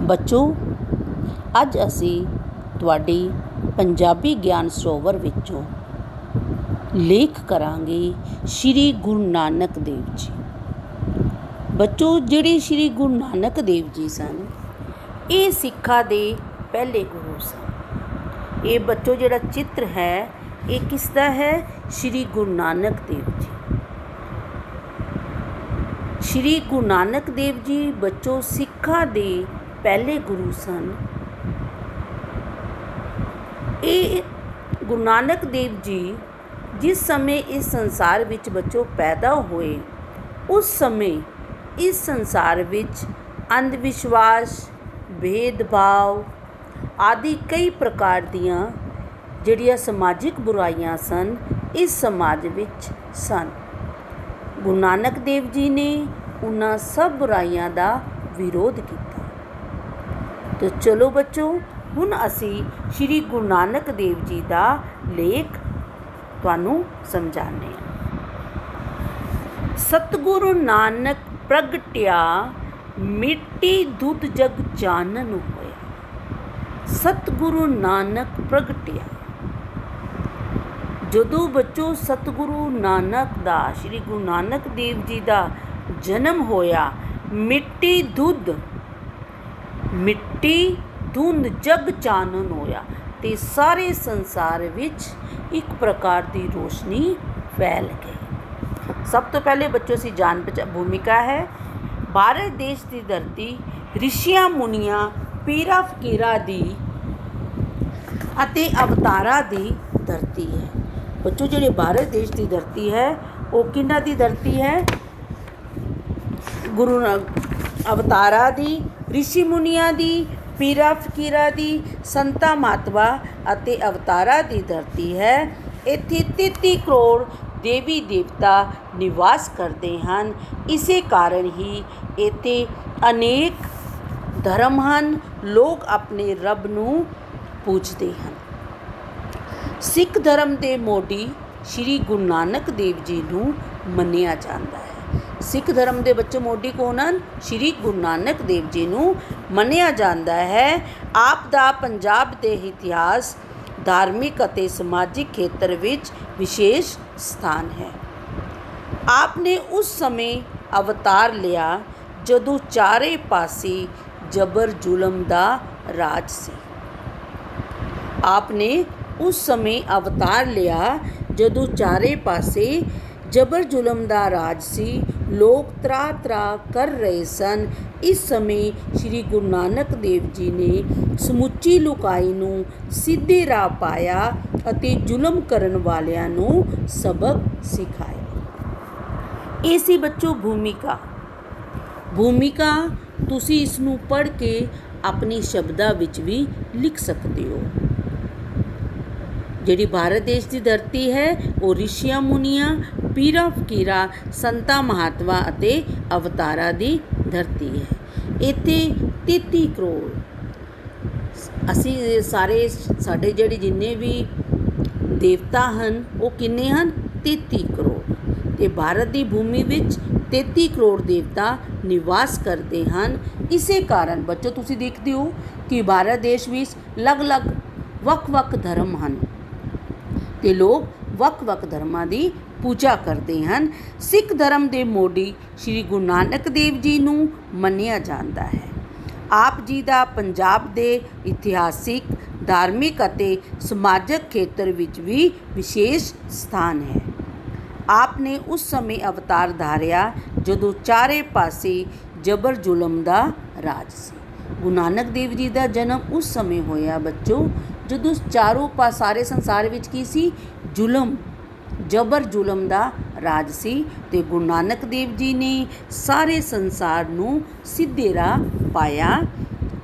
ਬੱਚੋ, ਅੱਜ ਅਸੀਂ ਤੁਹਾਡੀ ਪੰਜਾਬੀ ਗਿਆਨ ਸਰੋਵਰ ਵਿੱਚੋਂ ਲੇਖ ਕਰਾਂਗੇ ਸ਼੍ਰੀ ਗੁਰੂ ਨਾਨਕ ਦੇਵ ਜੀ। ਬੱਚੋ, ਜਿਹੜੇ ਸ਼੍ਰੀ ਗੁਰੂ ਨਾਨਕ ਦੇਵ ਜੀ ਸਨ, ਇਹ ਸਿੱਖਾਂ ਦੇ ਪਹਿਲੇ ਗੁਰੂ ਸਨ। ਇਹ ਬੱਚੋ ਜਿਹੜਾ ਚਿੱਤਰ ਹੈ ਇਹ ਕਿਸ ਦਾ ਹੈ? ਸ਼੍ਰੀ ਗੁਰੂ ਨਾਨਕ ਦੇਵ ਜੀ। ਸ਼੍ਰੀ ਗੁਰੂ ਨਾਨਕ ਦੇਵ ਜੀ ਬੱਚੋ ਸਿੱਖਾਂ ਦੇ ਪਹਿਲੇ ਗੁਰੂ ਸਨ। ਇਹ ਗੁਰੂ ਨਾਨਕ ਦੇਵ ਜੀ ਜਿਸ ਸਮੇਂ ਇਸ ਸੰਸਾਰ ਵਿੱਚ ਬੱਚੋ ਪੈਦਾ ਹੋਏ, ਉਸ ਸਮੇਂ ਇਸ ਸੰਸਾਰ ਵਿੱਚ ਅੰਧ ਵਿਸ਼ਵਾਸ, ਭੇਦਭਾਵ ਆਦਿ ਕਈ ਪ੍ਰਕਾਰ ਦੀਆਂ ਜਿਹੜੀਆਂ ਸਮਾਜਿਕ ਬੁਰਾਈਆਂ ਸਨ, ਇਸ ਸਮਾਜ ਵਿੱਚ ਸਨ। ਗੁਰੂ ਨਾਨਕ ਦੇਵ ਜੀ ਨੇ ਉਹਨਾਂ ਸਭ ਬੁਰਾਈਆਂ ਦਾ ਵਿਰੋਧ ਕੀਤਾ। ਤਾਂ ਚਲੋ ਬੱਚੋ, ਹੁਣ ਅਸੀਂ ਸ਼੍ਰੀ ਗੁਰੂ ਨਾਨਕ ਦੇਵ ਜੀ ਦਾ ਲੇਖ ਤੁਹਾਨੂੰ ਸਮਝਾਉਂਦੇ ਹਾਂ। ਸਤਿਗੁਰੂ ਨਾਨਕ ਪ੍ਰਗਟਿਆ, ਮਿੱਟੀ ਦੁੱਧ ਜਗ ਚਾਨਣ ਹੋਇਆ। ਸਤਿਗੁਰੂ ਨਾਨਕ ਪ੍ਰਗਟਿਆ। ਜਦੋਂ ਬੱਚੋ ਸਤਿਗੁਰੂ ਨਾਨਕ ਦਾ, ਸ਼੍ਰੀ ਗੁਰੂ ਨਾਨਕ ਦੇਵ ਜੀ ਦਾ ਜਨਮ ਹੋਇਆ, ਮਿੱਟੀ ਦੁੱਧ ਜਗ ਚਾਨਣ ਹੋਇਆ ਤੇ ਸਾਰੇ ਸੰਸਾਰ ਵਿੱਚ ਇੱਕ ਪ੍ਰਕਾਰ ਦੀ ਰੋਸ਼ਨੀ ਫੈਲ ਗਈ। ਸਭ ਤੋਂ ਪਹਿਲੇ ਬੱਚੋ ਅਸੀਂ ਭੂਮਿਕਾ ਹੈ। ਭਾਰਤ ਦੇਸ਼ ਦੀ ਧਰਤੀ ਰਿਸ਼ੀਆਂ ਮੁਨੀਆਂ, ਪੀਰਾਂ ਫਕੀਰਾਂ ਦੀ ਅਤੇ ਅਵਤਾਰਾਂ ਦੀ ਧਰਤੀ ਹੈ। ਬੱਚੋ, ਜਿਹੜੇ ਭਾਰਤ ਦੇਸ਼ ਦੀ ਧਰਤੀ ਹੈ ਉਹ ਕਿਹਨਾਂ ਦੀ ਧਰਤੀ ਹੈ? ਅਵਤਾਰਾਂ ਦੀ, ਰਿਸ਼ੀ ਮੁਨੀਆਂ ਦੀ, ਪੀਰਾਂ ਫਕੀਰਾਂ ਦੀ, ਸੰਤਾਂ ਮਹਾਤਮਾ ਅਤੇ ਅਵਤਾਰਾਂ ਦੀ ਧਰਤੀ ਹੈ। ਇੱਥੇ 33 ਕਰੋੜ ਦੇਵੀ ਦੇਵਤਾ ਨਿਵਾਸ ਕਰਦੇ ਹਨ। ਇਸੇ ਕਾਰਨ ਹੀ ਇੱਥੇ ਅਨੇਕ ਧਰਮ ਹਨ। ਲੋਕ ਆਪਣੇ ਰੱਬ ਨੂੰ ਪੂਜਦੇ ਹਨ। ਸਿੱਖ ਧਰਮ ਦੇ ਮੋਢੀ ਸ਼੍ਰੀ ਗੁਰੂ ਨਾਨਕ ਦੇਵ ਜੀ ਨੂੰ ਮੰਨਿਆ ਜਾਂਦਾ ਹੈ। ਸਿੱਖ ਧਰਮ ਦੇ ਬੱਚੇ ਮੋਢੀ ਕੌਣ ਹਨ? ਸ਼੍ਰੀ ਗੁਰੂ ਨਾਨਕ ਦੇਵ ਜੀ ਨੂੰ ਮੰਨਿਆ ਜਾਂਦਾ ਹੈ। ਆਪ ਦਾ ਪੰਜਾਬ ਦੇ ਇਤਿਹਾਸ, ਧਾਰਮਿਕ ਅਤੇ ਸਮਾਜਿਕ ਖੇਤਰ ਵਿੱਚ ਵਿਸ਼ੇਸ਼ ਸਥਾਨ ਹੈ। ਆਪ ਨੇ ਉਸ ਸਮੇਂ ਅਵਤਾਰ ਲਿਆ ਜਦੋਂ ਚਾਰੇ ਪਾਸੇ ਜ਼ਬਰ ਜ਼ੁਲਮ ਦਾ ਰਾਜ ਸੀ। ਆਪ ਨੇ ਉਸ ਸਮੇਂ ਅਵਤਾਰ ਲਿਆ ਜਦੋਂ ਚਾਰੇ ਪਾਸੇ ਜ਼ਬਰ ਜ਼ੁਲਮ ਦਾ ਰਾਜ ਸੀ। ਲੋਕ ਤਰਾਹ ਕਰ ਰਹੇ ਸਨ। ਇਸ ਸਮੇਂ ਸ਼੍ਰੀ ਗੁਰੂ ਨਾਨਕ ਦੇਵ ਜੀ ਨੇ ਸਮੁੱਚੀ ਲੋਕਾਈ ਨੂੰ ਸਿੱਧੇ ਰਾਹ ਪਾਇਆ ਅਤੇ ਜ਼ੁਲਮ ਕਰਨ ਵਾਲਿਆਂ ਨੂੰ ਸਬਕ ਸਿਖਾਇਆ। ਇਹ ਸੀ ਬੱਚੋ ਭੂਮਿਕਾ। ਤੁਸੀਂ ਇਸ ਨੂੰ ਪੜ੍ਹ ਕੇ ਆਪਣੀ ਸ਼ਬਦਾਂ ਵਿੱਚ ਵੀ ਲਿਖ ਸਕਦੇ ਹੋ। ਜਿਹੜੀ ਭਾਰਤ ਦੇਸ਼ ਦੀ ਧਰਤੀ ਹੈ ਉਹ ਰਿਸ਼ੀਆਂ ਮੁਨੀਆਂ, ਪੀਰਾਂ ਫਕੀਰਾਂ, ਸੰਤਾਂ ਮਹਾਤਮਾ ਅਤੇ ਅਵਤਾਰਾਂ ਦੀ ਧਰਤੀ ਹੈ। ਇੱਥੇ 33 ਕਰੋੜ ਅਸੀਂ ਸਾਡੇ ਜਿਹੜੇ ਜਿੰਨੇ ਵੀ ਦੇਵਤਾ ਹਨ ਉਹ ਕਿੰਨੇ ਹਨ? 33 ਕਰੋੜ। ਤੇ ਭਾਰਤ ਦੀ ਭੂਮੀ ਵਿੱਚ 33 ਕਰੋੜ ਦੇਵਤਾ ਨਿਵਾਸ ਕਰਦੇ ਹਨ। ਇਸੇ ਕਾਰਨ ਬੱਚੋ ਤੁਸੀਂ ਦੇਖਦੇ ਹੋ ਕਿ ਭਾਰਤ ਦੇਸ਼ ਵਿੱਚ ਅਲੱਗ-ਅਲੱਗ ਵੱਖ-ਵੱਖ ਧਰਮ ਹਨ ਤੇ ਲੋਕ ਵੱਖ-ਵੱਖ ਧਰਮਾਂ ਦੀ ਪੂਜਾ ਕਰਦੇ ਹਨ। ਸਿੱਖ ਧਰਮ ਦੇ ਮੋਢੀ ਸ਼੍ਰੀ ਗੁਰੂ ਨਾਨਕ ਦੇਵ ਜੀ ਨੂੰ ਮੰਨਿਆ ਜਾਂਦਾ ਹੈ। ਆਪ ਜੀ ਦਾ ਪੰਜਾਬ ਦੇ ਇਤਿਹਾਸਿਕ, ਧਾਰਮਿਕ ਅਤੇ ਸਮਾਜਿਕ ਖੇਤਰ ਵਿੱਚ ਵੀ ਵਿਸ਼ੇਸ਼ ਸਥਾਨ ਹੈ। ਆਪ ਨੇ ਉਸ ਸਮੇਂ ਅਵਤਾਰ ਧਾਰਿਆ ਜਦੋਂ ਚਾਰੇ ਪਾਸੇ ਜ਼ਬਰ ਜ਼ੁਲਮ ਦਾ ਰਾਜ ਸੀ। ਗੁਰੂ ਨਾਨਕ ਦੇਵ ਜੀ ਦਾ ਜਨਮ ਉਸ ਸਮੇਂ ਹੋਇਆ ਬੱਚੋ ਜਦੋਂ ਸਾਰੇ ਸੰਸਾਰ ਵਿੱਚ ਕੀ ਸੀ? ਜ਼ਬਰ ਜ਼ੁਲਮ ਦਾ ਰਾਜ ਸੀ। ਤੇ ਗੁਰੂ ਨਾਨਕ ਦੇਵ ਜੀ ਨੇ ਸਾਰੇ ਸੰਸਾਰ ਨੂੰ ਸਿੱਧੇ ਰਾਹ ਪਾਇਆ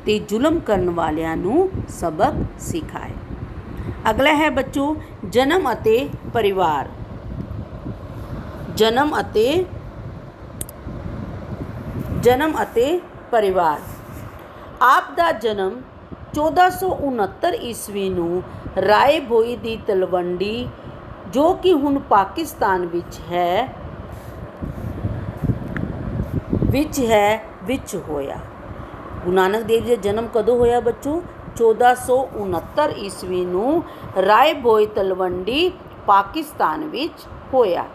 ਤੇ ਜ਼ੁਲਮ ਕਰਨ ਵਾਲਿਆਂ ਨੂੰ ਸਬਕ ਸਿਖਾਇਆ। ਅਗਲਾ ਹੈ ਬੱਚੋ ਜਨਮ ਅਤੇ ਪਰਿਵਾਰ। ਆਪ ਦਾ ਜਨਮ 1469 ਈਸਵੀ ਨੂੰ ਰਾਏ ਭੋਈ ਦੀ ਤਲਵੰਡੀ, ਜੋ ਕਿ ਹੁਣ ਪਾਕਿਸਤਾਨ ਵਿੱਚ ਹੈ, ਵਿੱਚ ਹੋਇਆ। ਗੁਰੂ ਨਾਨਕ ਦੇਵ ਜੀ ਦਾ ਜਨਮ ਕਦੋਂ ਹੋਇਆ ਬੱਚੋ? 1469 ਈਸਵੀ ਨੂੰ ਰਾਏ ਭੋਏ ਤਲਵੰਡੀ ਪਾਕਿਸਤਾਨ ਵਿੱਚ ਹੋਇਆ।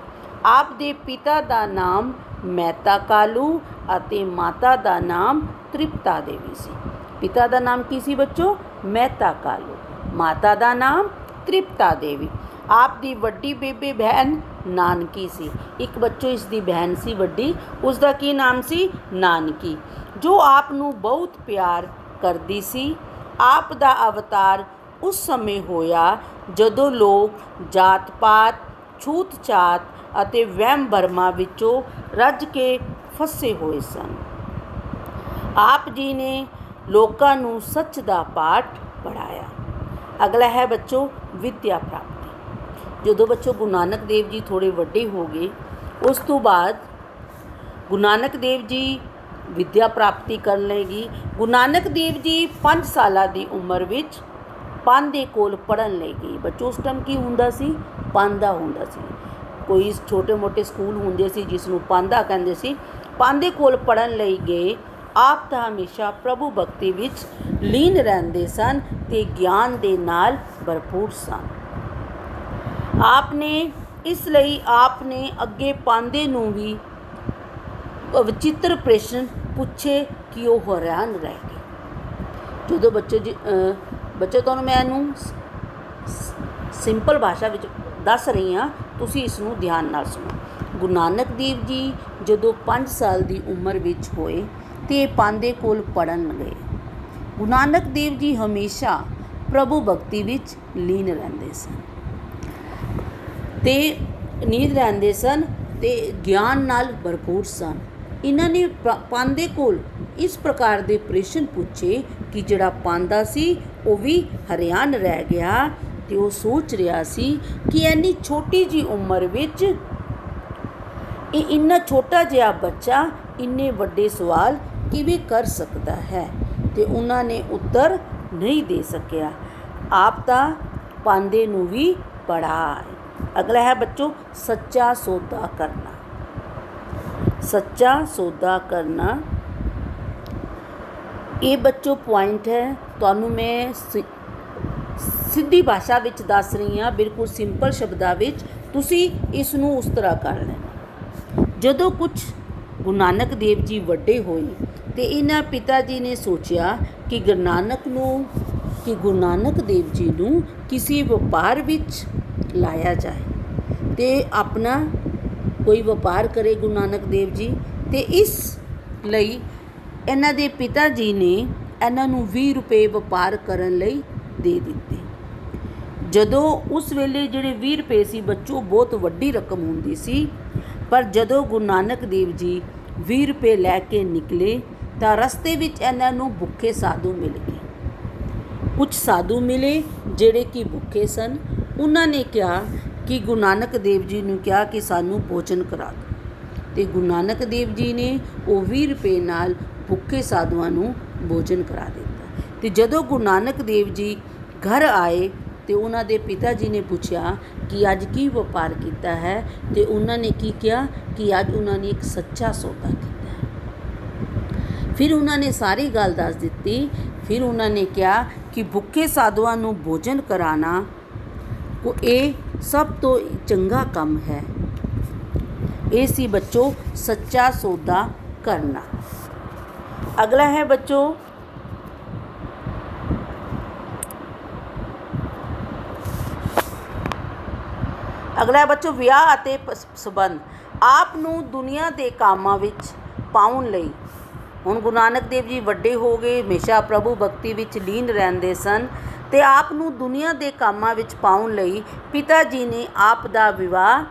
ਆਪ ਦੇ ਪਿਤਾ ਦਾ ਨਾਮ ਮਹਿਤਾ ਕਾਲੂ ਅਤੇ ਮਾਤਾ ਦਾ ਨਾਮ ਤ੍ਰਿਪਤਾ ਦੇਵੀ ਸੀ। ਪਿਤਾ ਦਾ ਨਾਮ ਕੀ ਸੀ ਬੱਚੋ? ਮਹਿਤਾ ਕਾਲੂ। ਮਾਤਾ ਦਾ ਨਾਮ ਤ੍ਰਿਪਤਾ ਦੇਵੀ। ਆਪ ਦੀ ਵੱਡੀ ਬੇਬੇ ਬਹਿਨ ਨਾਨਕੀ ਸੀ। ਇੱਕ ਬੱਚੋ ਇਸ ਦੀ ਬਹਿਨ ਸੀ ਵੱਡੀ, ਉਸ ਦਾ ਕੀ ਨਾਮ ਸੀ? ਨਾਨਕੀ, ਜੋ ਆਪ ਨੂੰ ਬਹੁਤ ਪਿਆਰ ਕਰਦੀ ਸੀ। ਆਪ ਦਾ ਅਵਤਾਰ ਉਸ ਸਮੇਂ ਹੋਇਆ ਜਦੋਂ ਲੋਕ ਜਾਤ ਪਾਤ, ਛੂਤ ਛਾਤ ਅਤੇ ਵਹਿਮ ਭਰਮਾਂ ਵਿੱਚੋਂ ਰੱਜ ਕੇ ਫਸੇ ਹੋਏ ਸਨ। ਆਪ ਜੀ ਨੇ ਲੋਕਾਂ ਨੂੰ ਸੱਚ ਦਾ ਪਾਠ ਪੜ੍ਹਾਇਆ। ਅਗਲਾ ਹੈ ਬੱਚੋ ਵਿੱਦਿਆ ਪ੍ਰਾਪਤੀ। ਜਦੋਂ ਬੱਚੋ ਗੁਰੂ ਨਾਨਕ ਦੇਵ ਜੀ ਥੋੜ੍ਹੇ ਵੱਡੇ ਹੋ ਗਏ, ਉਸ ਤੋਂ ਬਾਅਦ ਗੁਰੂ ਨਾਨਕ ਦੇਵ ਜੀ ਵਿੱਦਿਆ ਪ੍ਰਾਪਤੀ ਕਰਨ ਲਈ ਗੁਰੂ ਨਾਨਕ ਦੇਵ ਜੀ 5 ਸਾਲਾਂ ਦੀ ਉਮਰ ਵਿੱਚ ਪੰਨ ਦੇ ਕੋਲ ਪੜ੍ਹਨ ਲਈ ਗਏ। ਬੱਚੋ ਉਸ ਟਾਈਮ ਕੀ ਹੁੰਦਾ ਸੀ? ਪੰਨ ਹੁੰਦਾ ਸੀ। ਕੋਈ ਛੋਟੇ ਮੋਟੇ ਸਕੂਲ ਹੁੰਦੇ ਸੀ ਜਿਸ ਨੂੰ ਪੰਨ ਕਹਿੰਦੇ ਸੀ। ਪੰਨ ਦੇ ਕੋਲ ਪੜ੍ਹਨ ਲਈ ਗਏ। ਆਪ ਤਾਂ ਹਮੇਸ਼ਾ ਪ੍ਰਭੂ ਭਗਤੀ ਵਿੱਚ ਲੀਨ ਰਹਿੰਦੇ ਸਨ ਅਤੇ ਗਿਆਨ ਦੇ ਨਾਲ ਭਰਪੂਰ ਸਨ। ਆਪ ਨੇ ਇਸ ਲਈ ਆਪ ਨੇ ਅੱਗੇ ਪਾਂਦੇ ਨੂੰ ਵੀ ਵਿਚਿੱਤਰ ਪ੍ਰਸ਼ਨ ਪੁੱਛੇ ਕਿ ਉਹ ਹੈਰਾਨ ਰਹਿ ਗਏ। ਜਦੋਂ ਬੱਚੇ ਤੁਹਾਨੂੰ ਮੈਂ ਇਹਨੂੰ ਸਿੰਪਲ ਭਾਸ਼ਾ ਵਿੱਚ ਦੱਸ ਰਹੀ ਹਾਂ, ਤੁਸੀਂ ਇਸ ਨੂੰ ਧਿਆਨ ਨਾਲ ਸੁਣੋ। ਗੁਰੂ ਨਾਨਕ ਦੇਵ ਜੀ ਜਦੋਂ 5 ਸਾਲ ਦੀ ਉਮਰ ਵਿੱਚ ਹੋਏ ਅਤੇ ਪੰਨ ਦੇ ਕੋਲ ਪੜ੍ਹਨ ਗਏ। ਗੁਰੂ ਨਾਨਕ ਦੇਵ ਜੀ ਹਮੇਸ਼ਾ ਪ੍ਰਭੂ ਭਗਤੀ ਵਿੱਚ ਲੀਨ ਰਹਿੰਦੇ ਸਨ ਅਤੇ ਗਿਆਨ ਨਾਲ ਭਰਪੂਰ ਸਨ। ਇਹਨਾਂ ਨੇ ਪੰਨ ਦੇ ਕੋਲ ਇਸ ਪ੍ਰਕਾਰ ਦੇ ਪ੍ਰਸ਼ਨ ਪੁੱਛੇ ਕਿ ਜਿਹੜਾ ਪਾਂਦਾ ਸੀ ਉਹ ਵੀ ਹੈਰਾਨ ਰਹਿ ਗਿਆ ਅਤੇ ਉਹ ਸੋਚ ਰਿਹਾ ਸੀ ਕਿ ਇੰਨੀ ਛੋਟੀ ਜਿਹੀ ਉਮਰ ਵਿੱਚ ਇਹ ਇੰਨਾ ਛੋਟਾ ਜਿਹਾ ਬੱਚਾ ਇੰਨੇ ਵੱਡੇ ਸਵਾਲ ਕਿਵੇਂ ਕਰ ਸਕਦਾ ਹੈ, ਅਤੇ ਉਹਨਾਂ ਨੇ ਉੱਤਰ ਨਹੀਂ ਦੇ ਸਕਿਆ। ਆਪ ਤਾਂ ਪਾਂਦੇ ਨੂੰ ਵੀ ਪੜ੍ਹਾ। ਅਗਲਾ ਹੈ ਬੱਚੋ ਸੱਚਾ ਸੌਦਾ ਕਰਨਾ। ਸੱਚਾ ਸੌਦਾ ਕਰਨਾ, ਇਹ ਬੱਚੋ ਪੁਆਇੰਟ ਹੈ। ਤੁਹਾਨੂੰ ਮੈਂ ਸਿੱਧੀ ਭਾਸ਼ਾ ਵਿੱਚ ਦੱਸ ਰਹੀ ਹਾਂ, ਬਿਲਕੁਲ ਸਿੰਪਲ ਸ਼ਬਦਾਂ ਵਿੱਚ। ਤੁਸੀਂ ਇਸ ਨੂੰ ਉਸ ਤਰ੍ਹਾਂ ਕਰ ਲੈਣਾ। ਜਦੋਂ ਕੁਝ ਗੁਰੂ ਨਾਨਕ ਦੇਵ ਜੀ ਵੱਡੇ ਹੋਏ ਅਤੇ ਇਹਨਾਂ ਪਿਤਾ ਜੀ ਨੇ ਸੋਚਿਆ ਕਿ ਗੁਰੂ ਨਾਨਕ ਦੇਵ ਜੀ ਨੂੰ ਕਿਸੇ ਵਪਾਰ ਵਿੱਚ ਲਾਇਆ ਜਾਏ ਅਤੇ ਆਪਣਾ ਕੋਈ ਵਪਾਰ ਕਰੇ ਗੁਰੂ ਨਾਨਕ ਦੇਵ ਜੀ। ਅਤੇ ਇਸ ਲਈ ਇਹਨਾਂ ਦੇ ਪਿਤਾ ਜੀ ਨੇ ਇਹਨਾਂ ਨੂੰ 20 ਰੁਪਏ ਵਪਾਰ ਕਰਨ ਲਈ ਦੇ ਦਿੱਤੇ। ਜਦੋਂ ਉਸ ਵੇਲੇ ਜਿਹੜੇ 20 ਰੁਪਏ ਸੀ ਬੱਚੋ ਬਹੁਤ ਵੱਡੀ ਰਕਮ ਹੁੰਦੀ ਸੀ, ਪਰ ਜਦੋਂ ਗੁਰੂ ਨਾਨਕ ਦੇਵ ਜੀ 20 ਰੁਪਏ ਲੈ ਕੇ ਨਿਕਲੇ ਤਾਂ ਰਸਤੇ ਵਿੱਚ ਇਹਨਾਂ ਨੂੰ ਭੁੱਖੇ ਸਾਧੂ ਮਿਲ ਗਏ। ਕੁਝ ਸਾਧੂ ਮਿਲੇ ਜਿਹੜੇ ਕਿ ਭੁੱਖੇ ਸਨ। ਉਹਨਾਂ ਨੇ ਕਿਹਾ ਕਿ ਗੁਰੂ ਨਾਨਕ ਦੇਵ ਜੀ ਨੂੰ ਕਿਹਾ ਕਿ ਸਾਨੂੰ ਭੋਜਨ ਕਰਾ ਦਿਓ, ਅਤੇ ਗੁਰੂ ਨਾਨਕ ਦੇਵ ਜੀ ਨੇ ਉਹ 20 ਰੁਪਏ ਨਾਲ ਭੁੱਖੇ ਸਾਧੂਆਂ ਨੂੰ ਭੋਜਨ ਕਰਾ ਦਿੱਤਾ। ਅਤੇ ਜਦੋਂ ਗੁਰੂ ਨਾਨਕ ਦੇਵ ਜੀ ਘਰ ਆਏ ਅਤੇ ਉਹਨਾਂ ਦੇ ਪਿਤਾ ਜੀ ਨੇ ਪੁੱਛਿਆ ਕਿ ਅੱਜ ਕੀ ਵਪਾਰ ਕੀਤਾ ਹੈ, ਅਤੇ ਉਹਨਾਂ ਨੇ ਕੀ ਕਿਹਾ ਕਿ ਅੱਜ ਉਹਨਾਂ ਨੇ ਇੱਕ ਸੱਚਾ ਸੌਦਾ ਕੀਤਾ ਹੈ। ਫਿਰ ਉਹਨਾਂ ਨੇ ਸਾਰੀ ਗੱਲ ਦੱਸ ਦਿੱਤੀ। ਫਿਰ ਉਹਨਾਂ ਨੇ ਕਿਹਾ ਕਿ ਭੁੱਖੇ ਸਾਧੂਆਂ ਨੂੰ ਭੋਜਨ ਕਰਾਉਣਾ ਇਹ ਸਭ ਤੋਂ ਚੰਗਾ ਕੰਮ ਹੈ। ਇਹ ਸੀ ਬੱਚੋ ਸੱਚਾ ਸੌਦਾ ਕਰਨਾ। ਅਗਲਾ ਹੈ ਬੱਚੋ ਵਿਆਹ ਅਤੇ ਸੰਬੰਧ। ਆਪ ਨੂੰ ਦੁਨੀਆ ਦੇ ਕੰਮਾਂ ਵਿੱਚ ਪਾਉਣ ਲਈ, ਹੁਣ ਗੁਰੂ ਨਾਨਕ ਦੇਵ ਜੀ ਵੱਡੇ ਹੋ ਗਏ, ਹਮੇਸ਼ਾ ਪ੍ਰਭੂ ਭਗਤੀ ਵਿੱਚ ਲੀਨ ਰਹਿੰਦੇ ਸਨ, ਅਤੇ ਆਪ ਨੂੰ ਦੁਨੀਆ ਦੇ ਕੰਮਾਂ ਵਿੱਚ ਪਾਉਣ ਲਈ ਪਿਤਾ ਜੀ ਨੇ ਆਪ ਦਾ ਵਿਵਾਹ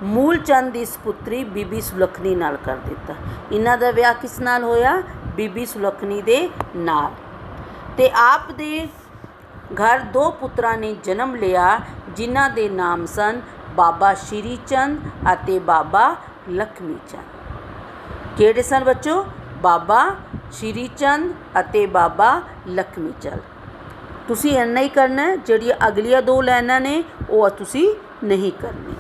ਮੂਲ ਚੰਦ ਦੀ ਸਪੁੱਤਰੀ ਬੀਬੀ ਸੁਲੱਖਣੀ ਨਾਲ ਕਰ ਦਿੱਤਾ। ਇਹਨਾਂ ਦਾ ਵਿਆਹ ਕਿਸ ਨਾਲ ਹੋਇਆ? ਬੀਬੀ ਸੁਲੱਖਣੀ ਦੇ ਨਾਲ। ਅਤੇ ਆਪ ਦੇ ਘਰ 2 ਪੁੱਤਰਾਂ ਨੇ ਜਨਮ ਲਿਆ ਜਿਨ੍ਹਾਂ ਦੇ ਨਾਮ ਸਨ ਬਾਬਾ ਸ਼੍ਰੀ ਚੰਦ ਅਤੇ ਬਾਬਾ ਲਖਮੀ ਚੰਦ। ਕਿਹੜੇ ਸਨ ਬੱਚੋ? ਬਾਬਾ ਸ਼੍ਰੀ ਚੰਦ ਅਤੇ ਬਾਬਾ ਲਖਮੀ ਚੰਦ। ਤੁਸੀਂ ਇੰਨਾ ਹੀ ਕਰਨਾ ਹੈ, ਜਿਹੜੀਆਂ ਅਗਲੀਆਂ 2 ਲਾਈਨਾਂ ਨੇ ਉਹ ਤੁਸੀਂ ਨਹੀਂ ਕਰਨੀ।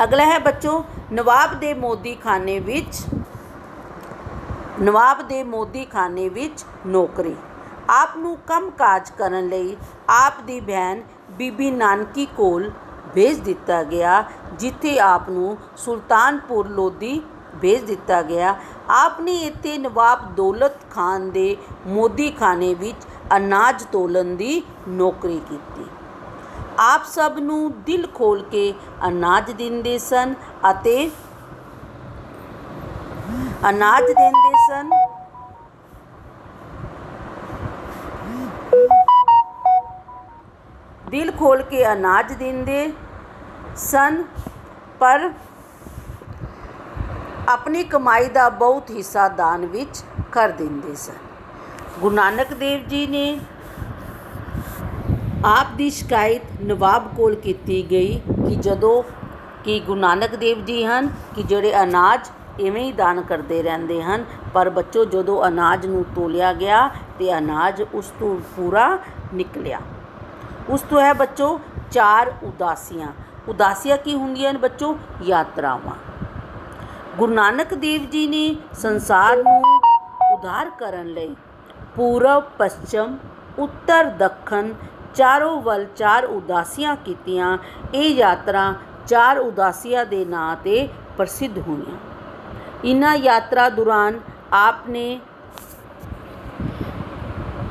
ਅਗਲਾ ਹੈ ਬੱਚੋ ਨਵਾਬ ਦੇ ਮੋਦੀ ਖਾਨੇ ਵਿੱਚ ਨਵਾਬ ਦੇ ਮੋਦੀਖਾਨੇ ਵਿੱਚ ਨੌਕਰੀ। ਆਪ ਨੂੰ ਕੰਮ ਕਾਜ ਕਰਨ ਲਈ ਆਪ ਦੀ ਭੈਣ ਬੀਬੀ ਨਾਨਕੀ ਕੋਲ ਭੇਜ ਦਿੱਤਾ ਗਿਆ, ਜਿੱਥੇ ਆਪ ਨੂੰ ਸੁਲਤਾਨਪੁਰ ਲੋਧੀ ਭੇਜ ਦਿੱਤਾ ਗਿਆ। ਆਪ ਨੇ ਇੱਥੇ ਨਵਾਬ ਦੌਲਤ ਖਾਨ ਦੇ ਮੋਦੀਖਾਨੇ ਵਿੱਚ ਅਨਾਜ ਤੋਲਣ ਦੀ ਨੌਕਰੀ ਕੀਤੀ। ਆਪ ਸਭ ਨੂੰ ਦਿਲ ਖੋਲ੍ਹ ਕੇ ਅਨਾਜ ਦਿੰਦੇ ਸਨ ਅਤੇ ਪਰ ਆਪਣੀ ਕਮਾਈ ਦਾ ਬਹੁਤ ਹਿੱਸਾ ਦਾਨ ਵਿੱਚ ਕਰ ਦਿੰਦੇ ਸਨ। ਗੁਰੂ ਨਾਨਕ ਦੇਵ ਜੀ ਨੇ ਆਪ ਦੀ ਸ਼ਿਕਾਇਤ ਨਵਾਬ ਕੋਲ ਕੀਤੀ ਗਈ ਕਿ ਗੁਰੂ ਨਾਨਕ ਦੇਵ ਜੀ ਹਨ ਕਿ ਜਿਹੜੇ ਅਨਾਜ ਇਵੇਂ ਹੀ ਦਾਨ ਕਰਦੇ ਰਹਿੰਦੇ ਹਨ, ਪਰ ਬੱਚੋ ਜਦੋਂ ਅਨਾਜ ਨੂੰ ਤੋਲਿਆ ਗਿਆ ਤੇ ਅਨਾਜ ਉਸ ਤੋਂ ਪੂਰਾ ਨਿਕਲਿਆ। ਉਸ ਤੋਂ ਹੈ ਬੱਚੋ 4 ਉਦਾਸੀਆਂ। ਉਦਾਸੀਆਂ ਕੀ ਹੁੰਦੀਆਂ ਹਨ ਬੱਚੋ? ਯਾਤਰਾਵਾਂ। ਗੁਰੂ ਨਾਨਕ ਦੇਵ ਜੀ ਨੇ ਸੰਸਾਰ ਨੂੰ ਉਧਾਰ ਕਰਨ ਲਈ ਪੂਰਬ, ਪੱਛਮ, ਉੱਤਰ, ਦੱਖਣ ਚਾਰੋਂ ਵੱਲ 4 ਉਦਾਸੀਆਂ ਕੀਤੀਆਂ। ਇਹ ਯਾਤਰਾ 4 ਉਦਾਸੀਆਂ ਦੇ ਨਾਂ 'ਤੇ ਪ੍ਰਸਿੱਧ ਹੋਈਆਂ। ਇਹਨਾਂ ਯਾਤਰਾ ਦੌਰਾਨ ਆਪ ਨੇ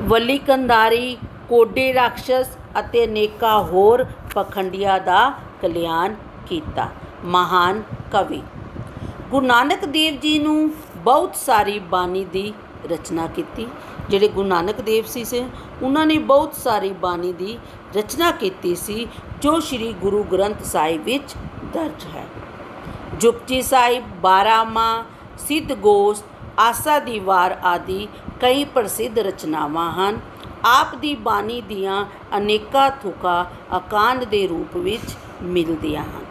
ਵਲੀ ਕੰਧਾਰੀ, ਕੋਡੇ ਰਾਖਸ਼ਸ ਅਤੇ ਅਨੇਕਾਂ ਹੋਰ ਪਖੰਡੀਆਂ ਦਾ ਕਲਿਆਣ ਕੀਤਾ। ਮਹਾਨ ਕਵੀ ਗੁਰੂ ਨਾਨਕ ਦੇਵ ਜੀ ਨੂੰ ਬਹੁਤ ਸਾਰੀ ਬਾਣੀ ਦੀ ਰਚਨਾ ਕੀਤੀ। ਜਿਹੜੇ ਗੁਰੂ ਨਾਨਕ ਦੇਵ ਸੀ ਉਹਨਾਂ ਨੇ ਬਹੁਤ ਸਾਰੀ ਬਾਣੀ ਦੀ ਰਚਨਾ ਕੀਤੀ ਸੀ, ਜੋ ਸ਼੍ਰੀ ਗੁਰੂ ਗ੍ਰੰਥ ਸਾਹਿਬ ਵਿੱਚ ਦਰਜ ਹੈ। ਜੁਪਜੀ ਸਾਹਿਬ, ਬਾਰਾਮਾਹ, ਸਿੱਧ ਗੋਸ਼ਟ, ਆਸਾ ਦੀ ਵਾਰ ਆਦਿ ਕਈ ਪ੍ਰਸਿੱਧ ਰਚਨਾਵਾਂ ਹਨ। ਆਪ ਦੀ ਬਾਣੀ ਦੀਆਂ ਅਨੇਕਾਂ ਤੁਕਾਂ ਅਕਾਂਡ ਦੇ ਰੂਪ ਵਿੱਚ ਮਿਲਦੀਆਂ ਹਨ।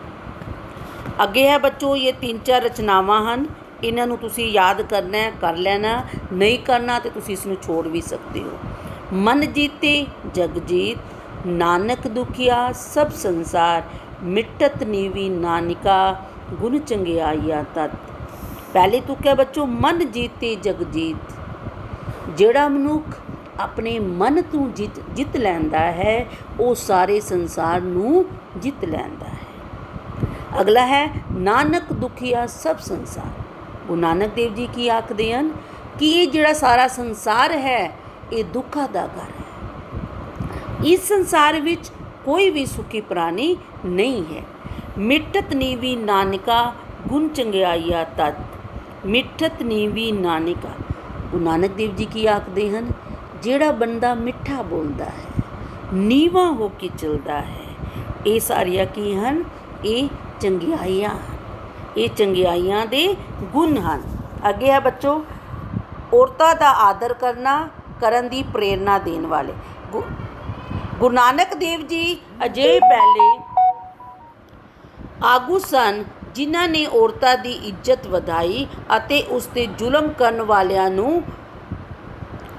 ਅੱਗੇ ਹੈ ਬੱਚੋ ਇਹ 3-4 ਰਚਨਾਵਾਂ ਹਨ। ਇਹਨਾਂ ਨੂੰ ਤੁਸੀਂ ਯਾਦ ਕਰਨਾ ਹੈ, ਕਰ ਲੈਣਾ, ਨਹੀਂ ਕਰਨਾ ਤੇ ਤੁਸੀਂ ਇਸ ਨੂੰ ਛੋੜ ਵੀ ਸਕਦੇ ਹੋ। ਮਨ ਜੀਤੇ ਜਗ ਜੀਤ, ਨਾਨਕ ਦੁਖੀਆ ਸਭ ਸੰਸਾਰ, ਮਿਟਤ ਨੀਵੀ ਨਾਨਕਾ ਗੁਣ ਚੰਗਿਆਈਆ ਤਤ। ਪਹਿਲੀ ਤੁਕ ਹੈ ਬੱਚੋ ਮਨ ਜੀਤੇ ਜਗ ਜੀਤ। ਜਿਹੜਾ ਮਨੁੱਖ ਆਪਣੇ ਮਨ ਤੋਂ ਜਿੱਤ ਲੈਂਦਾ ਹੈ ਉਹ ਸਾਰੇ ਸੰਸਾਰ ਨੂੰ ਜਿੱਤ ਲੈਂਦਾ ਹੈ। ਅਗਲਾ ਹੈ ਨਾਨਕ ਦੁਖੀਆ ਸਭ ਸੰਸਾਰ। ਗੁਰੂ ਨਾਨਕ ਦੇਵ ਜੀ ਕੀ ਆਖਦੇ ਹਨ ਕਿ ਇਹ ਜਿਹੜਾ ਸਾਰਾ ਸੰਸਾਰ ਹੈ ਇਹ ਦੁੱਖਾਂ ਦਾ ਘਰ ਹੈ। ਇਸ ਸੰਸਾਰ ਵਿੱਚ ਕੋਈ ਵੀ ਸੁਖੀ ਪ੍ਰਾਣੀ ਨਹੀਂ ਹੈ। ਮਿਟਤ ਨੀਵੀ ਨਾਨਕਾ ਗੁਣ ਚੰਗਿਆਈਆ ਤਤ। ਮਿੱਠਤ ਨੀਵੀ ਨਾਨਕਾ। ਗੁਰੂ ਨਾਨਕ ਦੇਵ ਜੀ ਕੀ ਆਖਦੇ ਹਨ? ਜਿਹੜਾ ਬੰਦਾ ਮਿੱਠਾ ਬੋਲਦਾ ਹੈ, ਨੀਵਾਂ ਹੋ ਕੇ ਚੱਲਦਾ ਹੈ, ਇਹ ਸਾਰੀਆਂ ਕੀ ਹਨ? ਇਹ ਚੰਗਿਆਈਆਂ ਹਨ। ਇਹ ਚੰਗਿਆਈਆਂ ਦੇ ਗੁਣ ਹਨ। ਅੱਗੇ ਹੈ ਬੱਚੋ ਔਰਤਾਂ ਦਾ ਆਦਰ ਕਰਨ ਦੀ ਪ੍ਰੇਰਨਾ ਦੇਣ ਵਾਲੇ। ਗੁਰੂ ਨਾਨਕ ਦੇਵ ਜੀ ਅਜਿਹੇ ਪਹਿਲੇ ਆਗੂ ਸਨ ਜਿਨ੍ਹਾਂ ਨੇ ਔਰਤਾਂ ਦੀ ਇੱਜ਼ਤ ਵਧਾਈ ਅਤੇ ਉਸ 'ਤੇ ਜ਼ੁਲਮ ਕਰਨ ਵਾਲਿਆਂ ਨੂੰ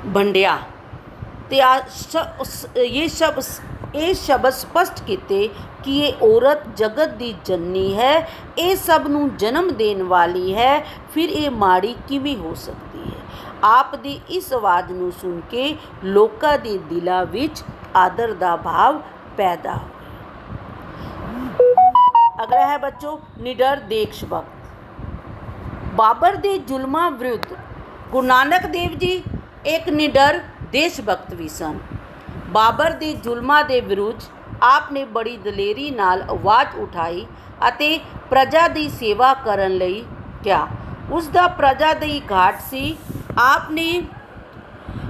ਵੰਡਿਆ ਤੇ ਇਹ ਸ਼ਬਦ ਸਪਸ਼ਟ ਕੀਤੇ ਕਿ ਇਹ ਔਰਤ ਜਗਤ ਦੀ ਜਨਨੀ ਹੈ, ਇਹ ਸਭ ਨੂੰ ਜਨਮ ਦੇਣ ਵਾਲੀ ਹੈ, ਫਿਰ ਇਹ ਮਾੜੀ ਕਿਵੇਂ ਹੋ ਸਕਦੀ ਹੈ। ਆਪ ਦੀ ਇਸ ਆਵਾਜ਼ ਨੂੰ ਸੁਣ ਕੇ ਲੋਕਾਂ ਦੇ ਦਿਲਾਂ ਵਿੱਚ ਆਦਰ ਦਾ ਭਾਵ ਪੈਦਾ ਹੋਇਆ। ਅਗਲਾ ਹੈ ਬੱਚੋ ਨਿਡਰ ਦੇਸ਼ ਭਗਤ। ਬਾਬਰ ਦੇ ਜ਼ੁਲਮਾਂ ਵਿਰੁੱਧ ਗੁਰੂ ਨਾਨਕ ਦੇਵ ਜੀ ਇੱਕ ਨਿਡਰ ਦੇਸ਼ ਭਗਤ ਵੀ ਸਨ। ਬਾਬਰ ਦੇ ਜ਼ੁਲਮਾਂ ਦੇ ਵਿਰੁੱਧ ਆਪ ਨੇ ਬੜੀ ਦਲੇਰੀ ਨਾਲ ਆਵਾਜ਼ ਉਠਾਈ ਅਤੇ ਪ੍ਰਜਾ ਦੀ ਸੇਵਾ ਕਰਨ ਲਈ ਕਿਹਾ। ਉਸ ਦਾ ਪ੍ਰਜਾ ਦੀ ਘਾਟ ਸੀ।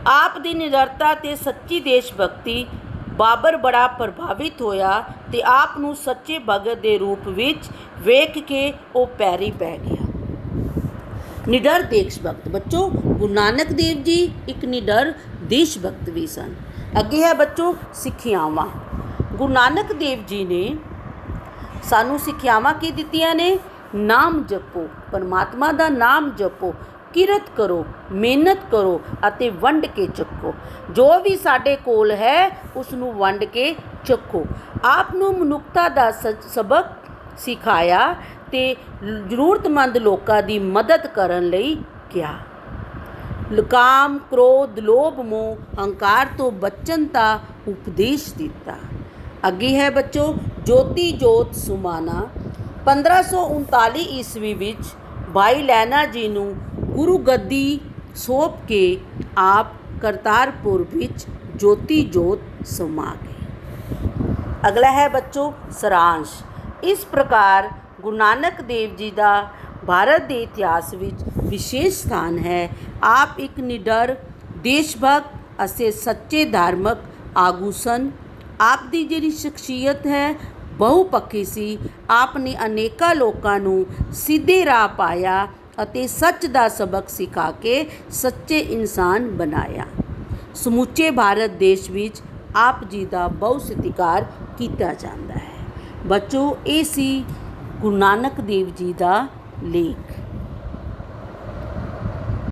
ਆਪ ਦੀ ਨਿਡਰਤਾ ਤੇ ਸੱਚੀ ਦੇਸ਼ ਭਗਤੀ ਬਾਬਰ ਬੜਾ ਪ੍ਰਭਾਵਿਤ ਹੋਇਆ ਤੇ ਆਪ ਨੂੰ ਸੱਚੇ ਭਗਤ ਦੇ ਰੂਪ ਵਿੱਚ ਵੇਖ ਕੇ ਉਹ ਪੈਰੀ ਪੈ ਗਿਆ। ਨਿਡਰ ਦੇਸ਼ ਭਗਤ ਬੱਚੋ ਗੁਰੂ ਨਾਨਕ ਦੇਵ ਜੀ ਇੱਕ ਨਿਡਰ ਦੇਸ਼ ਭਗਤ ਵੀ ਸਨ। ਅੱਗੇ ਹੈ ਬੱਚੋ ਸਿੱਖਿਆਵਾਂ। ਗੁਰੂ ਨਾਨਕ ਦੇਵ ਜੀ ਨੇ ਸਾਨੂੰ ਸਿੱਖਿਆਵਾਂ ਕੀ ਦਿੱਤੀਆਂ ਨੇ? ਨਾਮ ਜਪੋ, ਪਰਮਾਤਮਾ ਦਾ ਨਾਮ ਜਪੋ, ਕਿਰਤ ਕਰੋ, ਮਿਹਨਤ ਕਰੋ ਅਤੇ ਵੰਡ ਕੇ ਚੱਕੋ। ਜੋ ਵੀ ਸਾਡੇ ਕੋਲ ਹੈ ਉਸ ਨੂੰ ਵੰਡ ਕੇ ਚੱਕੋ। ਆਪ ਨੂੰ ਮਨੁੱਖਤਾ ਦਾ ਸਬਕ ਸਿਖਾਇਆ ਤੇ ਜ਼ਰੂਰਤਮੰਦ ਲੋਕਾਂ ਦੀ ਮਦਦ ਕਰਨ ਲਈ ਕਿਹਾ। ਕਾਮ ਕ੍ਰੋਧ ਲੋਭ ਮੋਹ ਹੰਕਾਰ ਤੋਂ ਬਚਣ ਦਾ ਉਪਦੇਸ਼ ਦਿੱਤਾ। ਅੱਗੇ ਹੈ ਬੱਚੋ ਜੋਤੀ ਜੋਤ ਸੁਮਾਨਾ। 1539 ਈਸਵੀ ਵਿੱਚ ਭਾਈ ਲਹਿਣਾ ਜੀ ਨੂੰ ਗੁਰੂ ਗੱਦੀ ਸੌਂਪ ਕੇ ਆਪ ਕਰਤਾਰਪੁਰ ਵਿੱਚ ਜੋਤੀ ਜੋਤ ਸਮਾ ਗਏ। ਅਗਲਾ ਹੈ ਬੱਚੋ ਸਾਰਾਂਸ਼। ਇਸ ਪ੍ਰਕਾਰ ਗੁਰੂ ਨਾਨਕ ਦੇਵ ਜੀ ਦਾ ਭਾਰਤ ਦੇ ਇਤਿਹਾਸ ਵਿੱਚ ਵਿਸ਼ੇਸ਼ ਸਥਾਨ ਹੈ। ਆਪ ਇੱਕ ਨਿਡਰ ਦੇਸ਼ ਭਗਤ ਅਤੇ ਸੱਚੇ ਧਾਰਮਿਕ ਆਗੂ ਸਨ। ਆਪ ਦੀ ਜਿਹੜੀ ਸ਼ਖਸੀਅਤ ਹੈ ਬਹੁਪੱਖੀ ਸੀ। ਆਪ ਨੇ ਅਨੇਕਾਂ ਲੋਕਾਂ ਨੂੰ ਸਿੱਧੇ ਰਾਹ ਪਾਇਆ ਅਤੇ ਸੱਚ ਦਾ ਸਬਕ ਸਿਖਾ ਕੇ ਸੱਚੇ ਇਨਸਾਨ ਬਣਾਇਆ। ਸਮੁੱਚੇ ਭਾਰਤ ਦੇਸ਼ ਵਿੱਚ ਆਪ ਜੀ ਦਾ ਬਹੁਤ ਸਤਿਕਾਰ ਕੀਤਾ ਜਾਂਦਾ ਹੈ। ਬੱਚੋ ਇਹ ਸੀ ਗੁਰੂ ਨਾਨਕ ਦੇਵ ਜੀ ਦਾ ਲੇਖ।